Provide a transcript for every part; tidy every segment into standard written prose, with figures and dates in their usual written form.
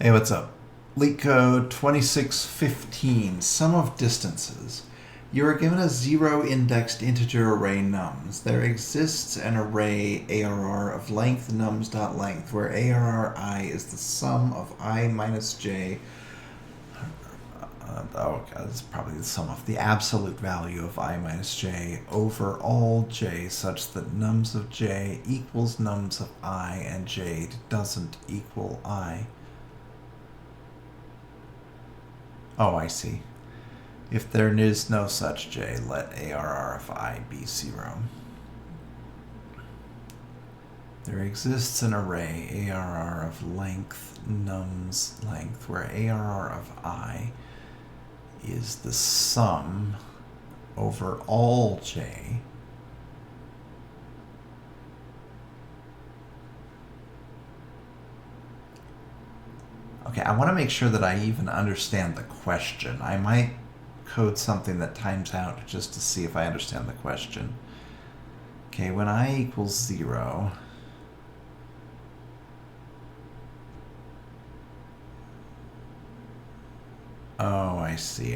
Hey, what's up? Leetcode 2615, sum of distances. You are given a zero-indexed integer array nums. There exists an array ARR of length nums.length, where ARR I is the sum of I minus j. This is probably the sum of the absolute value of I minus j over all j, such that nums of j equals nums of I and j doesn't equal I. Oh, I see. If there is no such j, let ARR of I be 0. There exists an array ARR of length nums length, where ARR of I is the sum over all j Okay, I want to make sure that I even understand the question. I might code something that times out just to see if I understand the question. Okay, when I equals 0, oh, I see.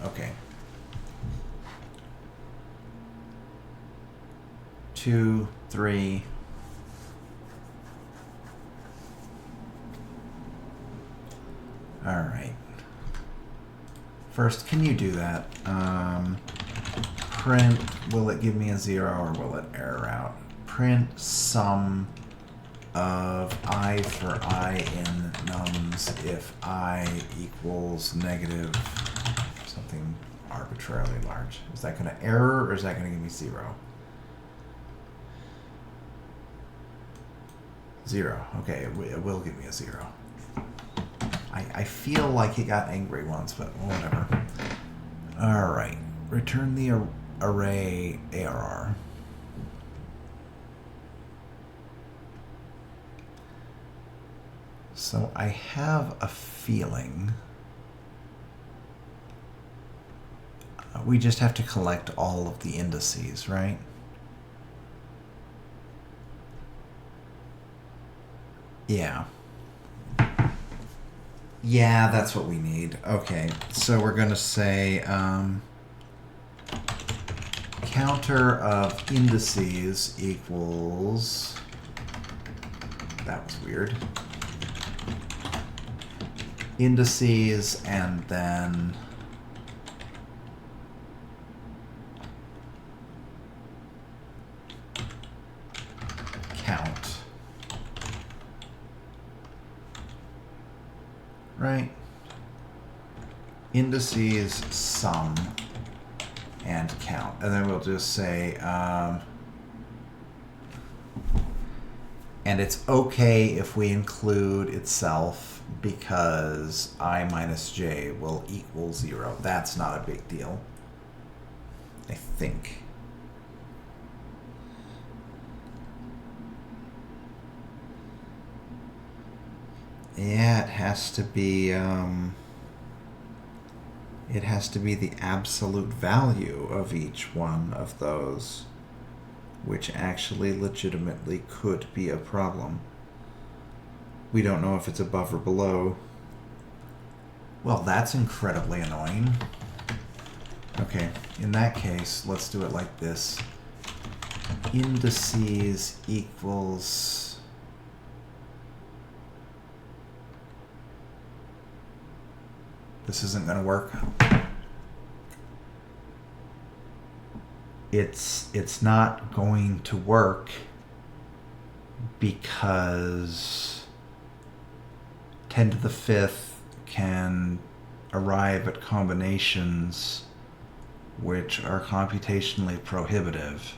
Okay. 2, 3. All right. First, can you do that? Print, will it give me a 0 or will it error out? Print sum of I for I in nums if I equals negative something arbitrarily large. Is that going to error or is that going to give me 0? 0. Okay, it will give me a 0. I feel like he got angry once, but whatever. All right, return the array ARR. So I have a feeling we just have to collect all of the indices, right? Yeah. Yeah, that's what we need. Okay, so we're going to say counter of indices equals, that was weird, indices and then count. Right? Indices, sum, and count. And then we'll just say, and it's okay if we include itself because I minus j will equal 0. That's not a big deal, I think. Yeah, it has to be the absolute value of each one of those, which actually legitimately could be a problem. We don't know if it's above or below. Well, that's incredibly annoying. Okay, in that case, let's do it like this. Indices equals, this isn't going to work. It's not going to work because 10 to the 5th can arrive at combinations which are computationally prohibitive.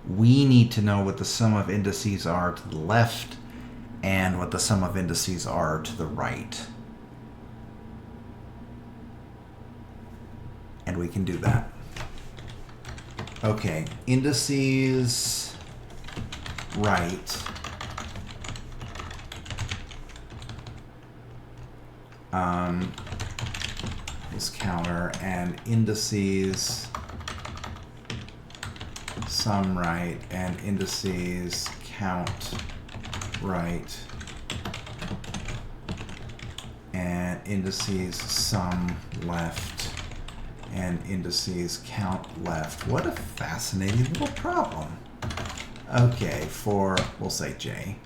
We need to know what the sum of indices are to the left and what the sum of indices are to the right. And we can do that. Okay, indices right is counter, and indices sum right and indices count right and indices sum left, and indices count left. What a fascinating little problem. Okay, we'll say j.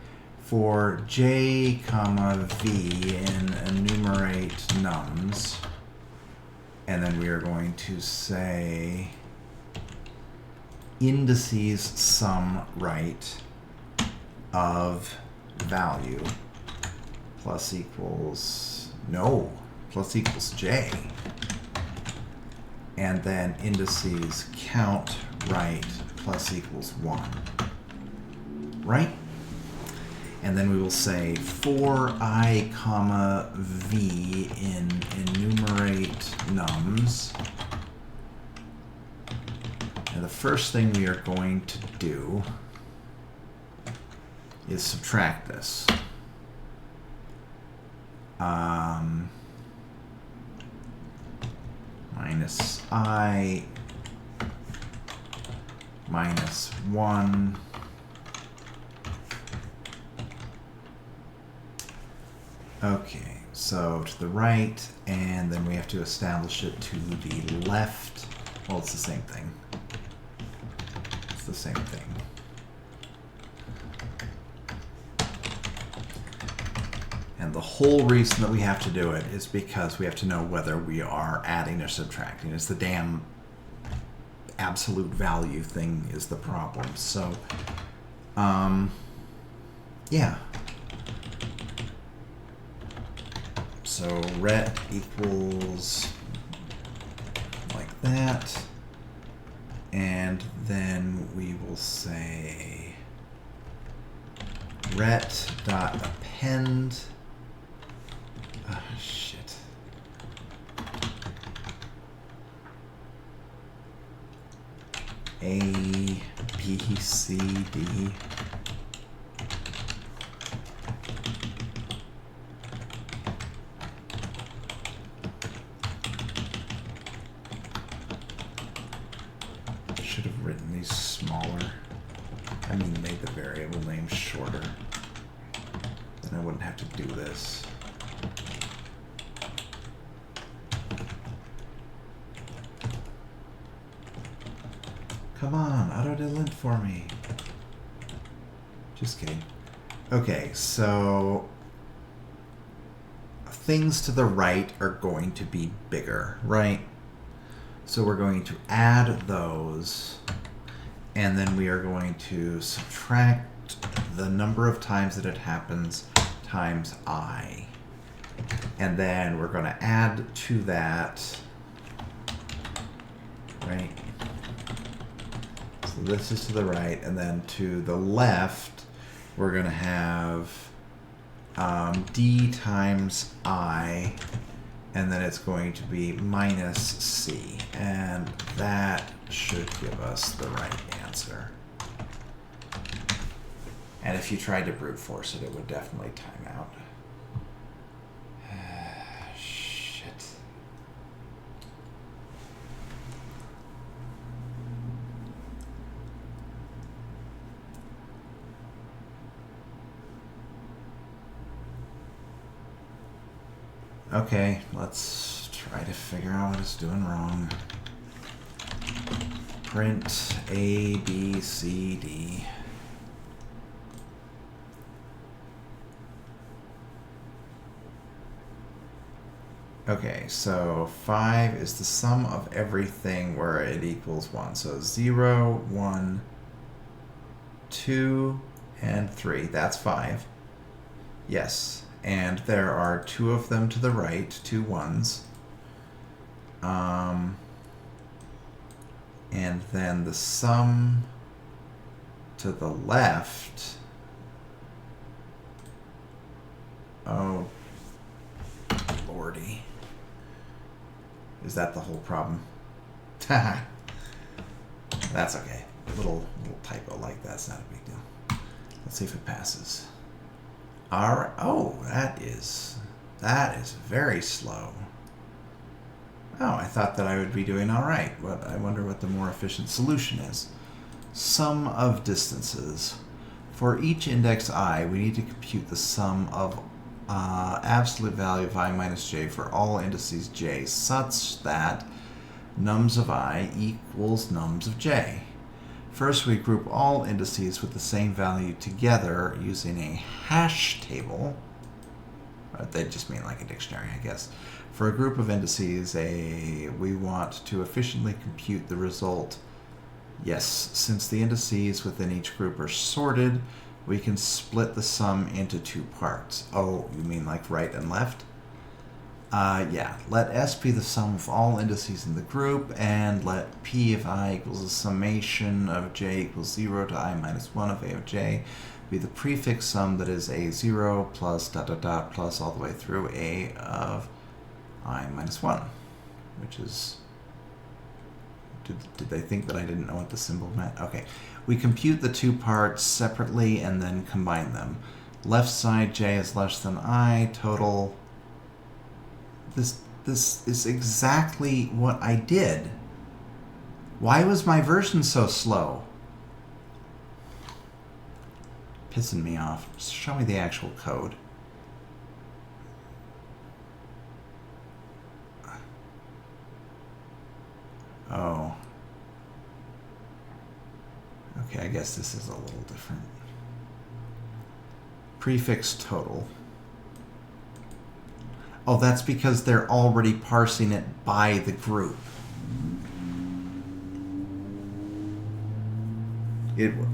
For j comma v in enumerate nums, and then we are going to say indices sum right of value plus equals j, and then indices count right plus equals 1, right? And then we will say for I comma v in enumerate nums, and the first thing we are going to do is subtract this. Minus I minus 1 okay, so to the right, and then we have to establish it to the left. Well, it's the same thing. It's the same thing. And the whole reason that we have to do it is because we have to know whether we are adding or subtracting. It's the damn absolute value thing is the problem. So, yeah. So ret equals like that. And then we will say ret dot append. Oh, shit. A, B, C, D. Should have written these smaller. I mean, made the variable name shorter. Then I wouldn't have to do this. Come on, auto-delete for me. Just kidding. Okay, so things to the right are going to be bigger, right? So we're going to add those, and then we are going to subtract the number of times that it happens times I. And then we're going to add to that, right? So this is to the right, and then to the left, we're going to have D times I, and then it's going to be minus C, and that should give us the right answer. And if you tried to brute force it, it would definitely time out. Shit. Okay, let's try to figure out what it's doing wrong. Print A, B, C, D. Okay, so 5 is the sum of everything where it equals 1. So 0, 1, 2, and 3. That's 5. Yes. And there are 2 of them to the right, 2 ones. And then the sum to the left. Oh, lordy. Is that the whole problem? That's okay. A little typo like that's not a big deal. Let's see if it passes. All right. Oh, that is very slow. Oh, I thought that I would be doing all right. But I wonder what the more efficient solution is. Sum of distances. For each index I, we need to compute the sum of absolute value of I minus j for all indices j such that nums of I equals nums of j. First, we group all indices with the same value together using a hash table. They just mean like a dictionary, I guess. For a group of indices, we want to efficiently compute the result. Yes, since the indices within each group are sorted, we can split the sum into two parts. Oh, you mean like right and left? Yeah, let S be the sum of all indices in the group, and let P of I equals the summation of j equals 0 to I minus 1 of A of j be the prefix sum that is A0 plus dot dot dot plus all the way through A of I minus 1, which is... Did they think that I didn't know what the symbol meant? Okay. We compute the two parts separately and then combine them. Left side j is less than I, total... This is exactly what I did. Why was my version so slow? Pissing me off. Just show me the actual code. Oh. Okay, I guess this is a little different. Prefix total. Oh, that's because they're already parsing it by the group.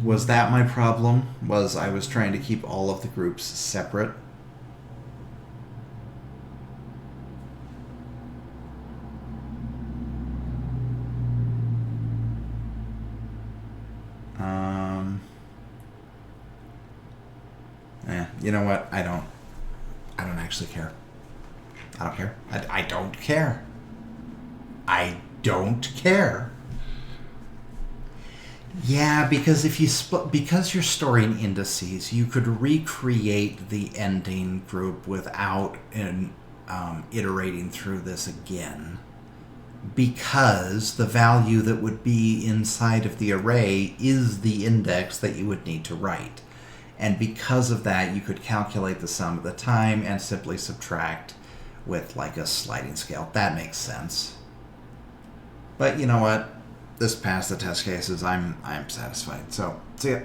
Was that my problem? Was I was trying to keep all of the groups separate? You know what? I don't actually care. I don't care. I don't care. I don't care. Yeah, because if you because you're storing indices, you could recreate the ending group without iterating through this again. Because the value that would be inside of the array is the index that you would need to write. And because of that, you could calculate the sum at the time and simply subtract with like a sliding scale. That makes sense. But you know what? This passed the test cases. I'm satisfied. So, see ya.